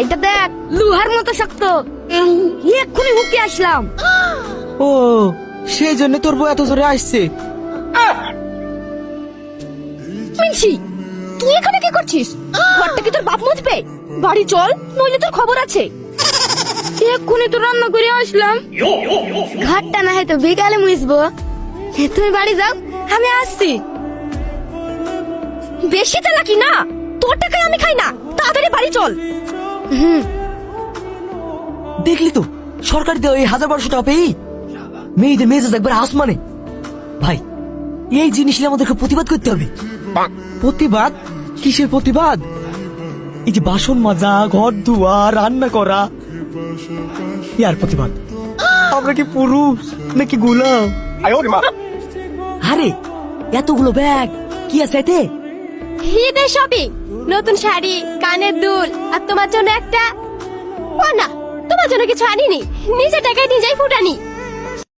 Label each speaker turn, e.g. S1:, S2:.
S1: এটা দেখ লোহার মতো শক্ত। এক্ষুনি হুকে আসলাম।
S2: ও সেই জন্য তোর বউ এত জোরে আসছে।
S1: মিনসি, তুই এখানে কি করছিস? ঘরটা কি তোর বাপ মুছবে? বাড়ি চল, নইলে তোর খবর আছে। এক্ষুনি তো রান্না করে আসলাম। ঘরটা না হয় তো বিকালে মুছবো। তুমি বাড়ি যাও, আমি আসছি। বেশি চালাকি না, তোর টাকায় আমি খাই না। তাড়াতাড়ি বাড়ি চল।
S2: দেখলি তো সরকার দেওয়া এই 1000-1200 টাকা পেয়ে মেয়েদের মেজাজ একবার আসমানে। ভাই এই জিনিস নিয়ে আমাদেরকে প্রতিবাদ করতে হবে। প্রতিবাদ? কিসের প্রতিবাদ? এই যে বাসন মাজা, ঘর ধোয়া, রান্না করা, ইয়ার প্রতিবাদ। আমরা কি পুরুষ নাকি গোলাম? আরে এতগুলো ব্যাগ কি আছে এতে?
S1: ঈদের শপিং, নতুন শাড়ি, কানের দুল, আর তোমার জন্য একটা। ও না, তোমার জন্য কিছু আনিনি, নিজে টাকায় নিজেই ফুটানি।